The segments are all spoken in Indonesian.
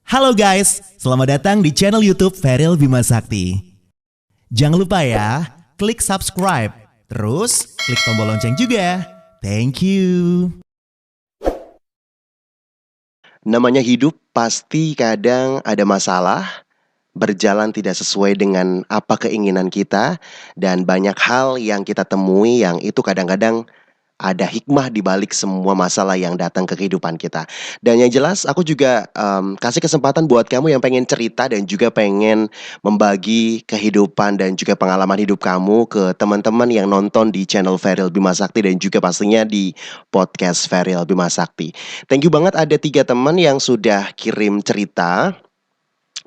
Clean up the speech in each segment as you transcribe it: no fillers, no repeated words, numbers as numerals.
Halo guys, selamat datang di channel YouTube Feryl Bima Sakti. Jangan lupa ya, klik subscribe, terus klik tombol lonceng juga. Thank you. Namanya hidup pasti kadang ada masalah, berjalan tidak sesuai dengan apa keinginan kita, dan banyak hal yang kita temui yang itu kadang-kadang ada hikmah di balik semua masalah yang datang ke kehidupan kita. Dan yang jelas aku juga kasih kesempatan buat kamu yang pengen cerita dan juga pengen membagi kehidupan dan juga pengalaman hidup kamu ke teman-teman yang nonton di channel Feryl Bima Sakti dan juga pastinya di podcast Feryl Bima Sakti. Thank you banget ada 3 teman yang sudah kirim cerita.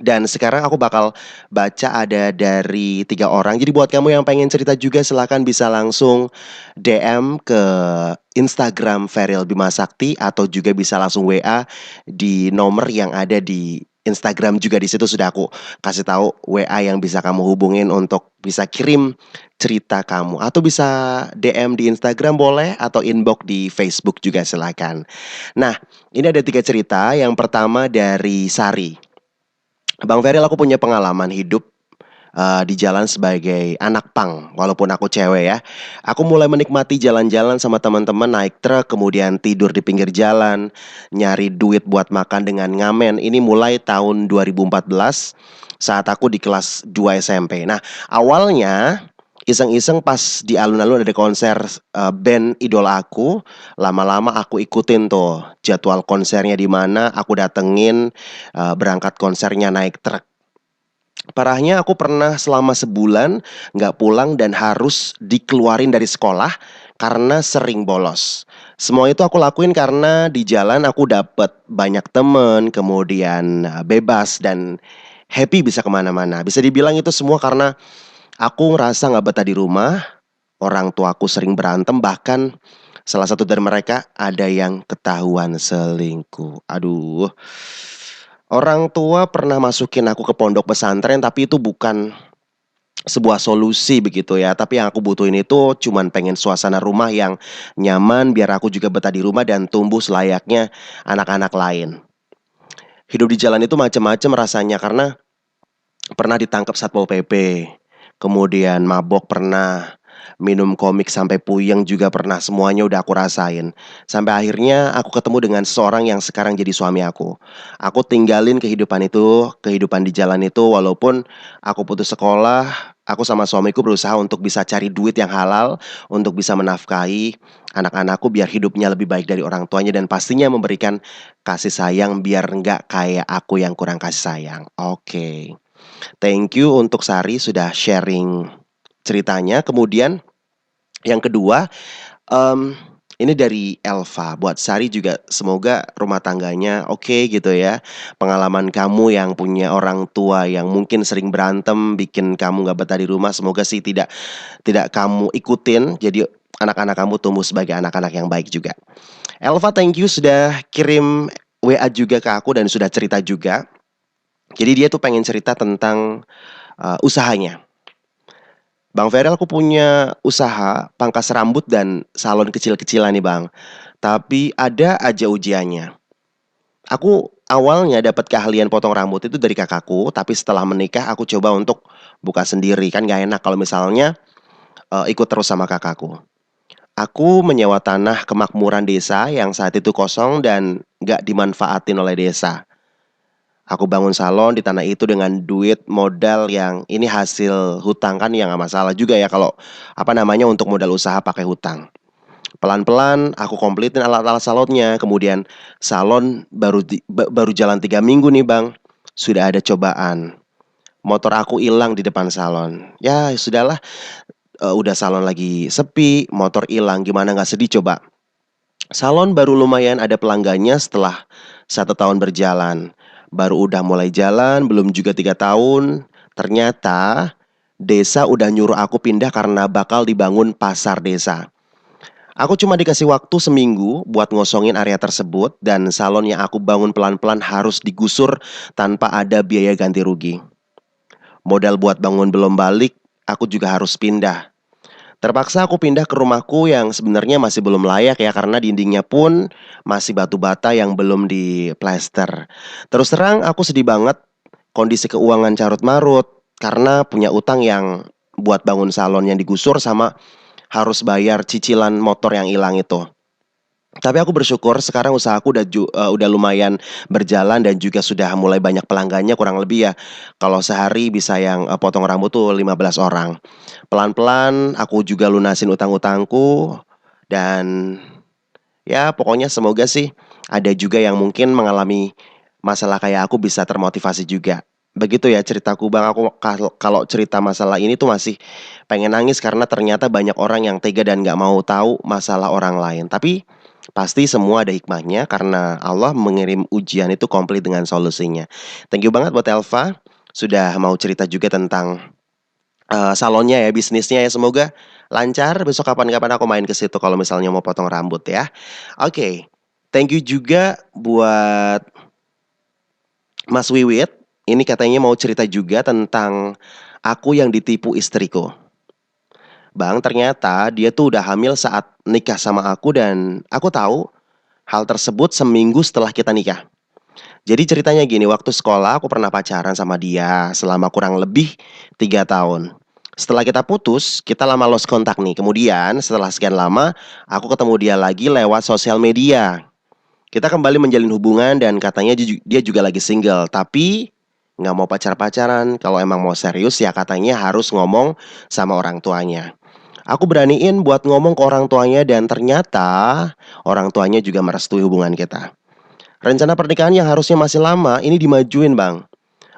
Dan sekarang aku bakal baca ada dari 3 orang. Jadi buat kamu yang pengen cerita juga silakan bisa langsung DM ke Instagram Feryl Bima Sakti atau juga bisa langsung WA di nomor yang ada di Instagram juga. Di situ sudah aku kasih tahu WA yang bisa kamu hubungin untuk bisa kirim cerita kamu, atau bisa DM di Instagram boleh, atau inbox di Facebook juga silakan. Nah, ini ada 3 cerita. Yang pertama dari Sari. Bang Feryl, aku punya pengalaman hidup di jalan sebagai anak pang, walaupun aku cewek ya. Aku mulai menikmati jalan-jalan sama teman-teman, naik truk, kemudian tidur di pinggir jalan, nyari duit buat makan dengan ngamen. Ini mulai tahun 2014 saat aku di kelas 2 SMP. Nah, awalnya iseng-iseng pas di alun-alun ada konser band idola aku. Lama-lama aku ikutin tuh jadwal konsernya di mana, aku datengin, berangkat konsernya naik truk. Parahnya aku pernah selama sebulan nggak pulang dan harus dikeluarin dari sekolah karena sering bolos. Semua itu aku lakuin karena di jalan aku dapet banyak temen, kemudian bebas dan happy bisa kemana-mana. Bisa dibilang itu semua karena aku ngerasa nggak betah di rumah, orang tuaku sering berantem, bahkan salah satu dari mereka ada yang ketahuan selingkuh. Aduh, orang tua pernah masukin aku ke pondok pesantren, tapi itu bukan sebuah solusi begitu ya. Tapi yang aku butuhin itu cuman pengen suasana rumah yang nyaman biar aku juga betah di rumah dan tumbuh selayaknya anak-anak lain. Hidup di jalan itu macam-macam rasanya karena pernah ditangkap Satpol PP, kemudian mabok pernah, minum komik sampai puyeng juga pernah, semuanya udah aku rasain. Sampai akhirnya aku ketemu dengan seorang yang sekarang jadi suami aku. Aku tinggalin kehidupan itu, kehidupan di jalan itu, walaupun aku putus sekolah, aku sama suamiku berusaha untuk bisa cari duit yang halal, untuk bisa menafkahi anak-anakku biar hidupnya lebih baik dari orang tuanya dan pastinya memberikan kasih sayang biar nggak kayak aku yang kurang kasih sayang. Oke. Thank you untuk Sari sudah sharing ceritanya. Kemudian yang kedua, mmm, ini dari Elva. Buat Sari juga semoga rumah tangganya oke gitu ya. Pengalaman kamu yang punya orang tua yang mungkin sering berantem, bikin kamu nggak betah di rumah, semoga sih tidak tidak kamu ikutin. Jadi anak-anak kamu tumbuh sebagai anak-anak yang baik juga. Elva, thank you sudah kirim WA juga ke aku dan sudah cerita juga. Jadi dia tuh pengen cerita tentang usahanya. Bang Feryl, aku punya usaha pangkas rambut dan salon kecil-kecilan nih Bang. Tapi ada aja ujiannya. Aku awalnya dapat keahlian potong rambut itu dari kakakku, tapi setelah menikah aku coba untuk buka sendiri. Kan gak enak kalau misalnya ikut terus sama kakakku. Aku menyewa tanah kemakmuran desa yang saat itu kosong dan gak dimanfaatin oleh desa. Aku bangun salon di tanah itu dengan duit modal yang ini hasil hutang, kan ya nggak masalah juga ya kalau apa namanya untuk modal usaha pakai hutang. Pelan-pelan aku komplitin alat-alat salonnya, kemudian salon baru jalan 3 minggu nih Bang, sudah ada cobaan. Motor aku hilang di depan salon. Ya sudahlah, udah salon lagi sepi, motor hilang, gimana nggak sedih coba. Salon baru lumayan ada pelanggannya setelah 1 tahun berjalan. Baru udah mulai jalan, belum juga 3 tahun. Ternyata desa udah nyuruh aku pindah karena bakal dibangun pasar desa. Aku cuma dikasih waktu seminggu buat ngosongin area tersebut dan salon yang aku bangun pelan-pelan harus digusur tanpa ada biaya ganti rugi. Modal buat bangun belum balik, aku juga harus pindah. Terpaksa aku pindah ke rumahku yang sebenarnya masih belum layak ya karena dindingnya pun masih batu bata yang belum diplester. Terus terang aku sedih banget, kondisi keuangan carut marut karena punya utang yang buat bangun salon yang digusur sama harus bayar cicilan motor yang hilang itu. Tapi aku bersyukur sekarang usahaku udah lumayan berjalan dan juga sudah mulai banyak pelanggannya kurang lebih ya. Kalau sehari bisa yang potong rambut tuh 15 orang. Pelan-pelan aku juga lunasin utang-utangku dan ya pokoknya semoga sih ada juga yang mungkin mengalami masalah kayak aku bisa termotivasi juga. Begitu ya ceritaku Bang, aku kalau kalau cerita masalah ini tuh masih pengen nangis karena ternyata banyak orang yang tega dan nggak mau tahu masalah orang lain. Tapi pasti semua ada hikmahnya karena Allah mengirim ujian itu komplit dengan solusinya. Thank you banget buat Elva sudah mau cerita juga tentang salonnya ya, bisnisnya ya. Semoga lancar. Besok kapan-kapan aku main ke situ kalau misalnya mau potong rambut ya. Oke, thank you juga buat Mas Wiwit. Ini katanya mau cerita juga tentang aku yang ditipu istriku. Bang, ternyata dia tuh udah hamil saat nikah sama aku dan aku tahu hal tersebut seminggu setelah kita nikah. Jadi ceritanya gini, waktu sekolah aku pernah pacaran sama dia selama kurang lebih 3 tahun. Setelah kita putus, kita lama lost kontak nih. Kemudian setelah sekian lama, aku ketemu dia lagi lewat sosial media. Kita kembali menjalin hubungan dan katanya dia juga lagi single. Tapi nggak mau pacar-pacaran. Kalau emang mau serius ya katanya harus ngomong sama orang tuanya. Aku beraniin buat ngomong ke orang tuanya dan ternyata orang tuanya juga merestui hubungan kita. Rencana pernikahan yang harusnya masih lama ini dimajuin bang.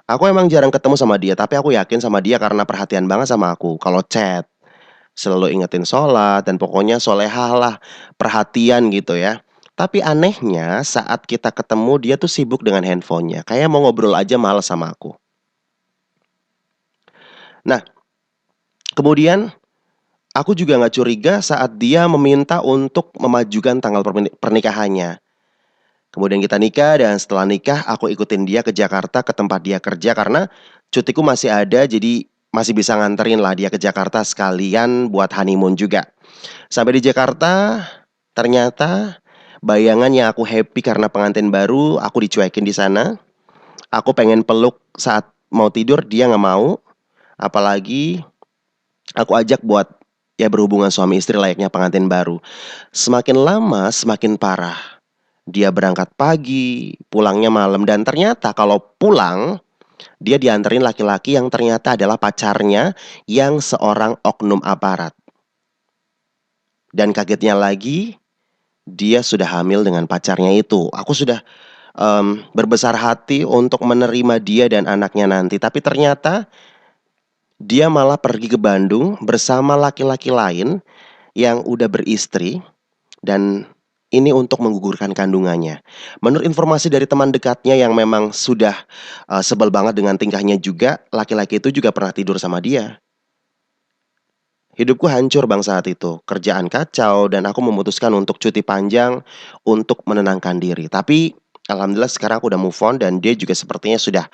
Aku emang jarang ketemu sama dia, tapi aku yakin sama dia karena perhatian banget sama aku. Kalau chat, selalu ingetin sholat, dan pokoknya solehah lah, perhatian gitu ya. Tapi anehnya saat kita ketemu dia tuh sibuk dengan handphonenya. Kayak mau ngobrol aja males sama aku. Nah, kemudian aku juga gak curiga saat dia meminta untuk memajukan tanggal pernikahannya. Kemudian kita nikah dan setelah nikah aku ikutin dia ke Jakarta ke tempat dia kerja karena cutiku masih ada jadi masih bisa nganterin lah dia ke Jakarta sekalian buat honeymoon juga. Sampai di Jakarta ternyata bayangan yang aku happy karena pengantin baru aku dicuekin di sana. Aku pengen peluk saat mau tidur dia nggak mau. Apalagi aku ajak buat ya berhubungan suami istri layaknya pengantin baru. Semakin lama semakin parah. Dia berangkat pagi, pulangnya malam dan ternyata kalau pulang dia dianterin laki-laki yang ternyata adalah pacarnya yang seorang oknum aparat. Dan kagetnya lagi, dia sudah hamil dengan pacarnya itu. Aku sudah berbesar hati untuk menerima dia dan anaknya nanti. Tapi ternyata dia malah pergi ke Bandung bersama laki-laki lain yang udah beristri dan ini untuk menggugurkan kandungannya. Menurut informasi dari teman dekatnya yang memang sudah sebel banget dengan tingkahnya juga, laki-laki itu juga pernah tidur sama dia. Hidupku hancur bang saat itu, kerjaan kacau dan aku memutuskan untuk cuti panjang untuk menenangkan diri. Tapi alhamdulillah sekarang aku udah move on dan dia juga sepertinya sudah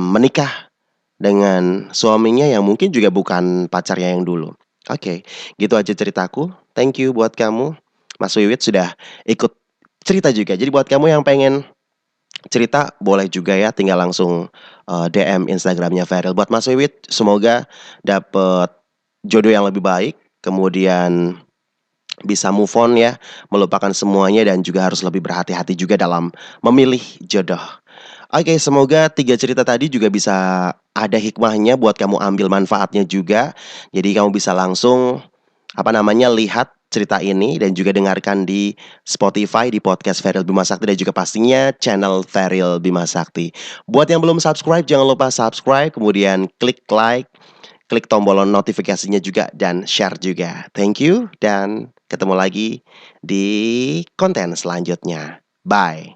menikah dengan suaminya yang mungkin juga bukan pacarnya yang dulu. Oke, gitu aja ceritaku. Thank you buat kamu, Mas Wiwit sudah ikut cerita juga. Jadi buat kamu yang pengen cerita boleh juga ya, tinggal langsung DM Instagramnya Feril. Buat Mas Wiwit, semoga dapet jodoh yang lebih baik, kemudian bisa move on ya, melupakan semuanya dan juga harus lebih berhati-hati juga dalam memilih jodoh. Oke, semoga 3 cerita tadi juga bisa ada hikmahnya buat kamu ambil manfaatnya juga. Jadi kamu bisa langsung lihat cerita ini dan juga dengarkan di Spotify di podcast Feril Bima Sakti dan juga pastinya channel Feril Bima Sakti. Buat yang belum subscribe jangan lupa subscribe, kemudian klik like, klik tombol notifikasinya juga dan share juga. Thank you dan ketemu lagi di konten selanjutnya. Bye.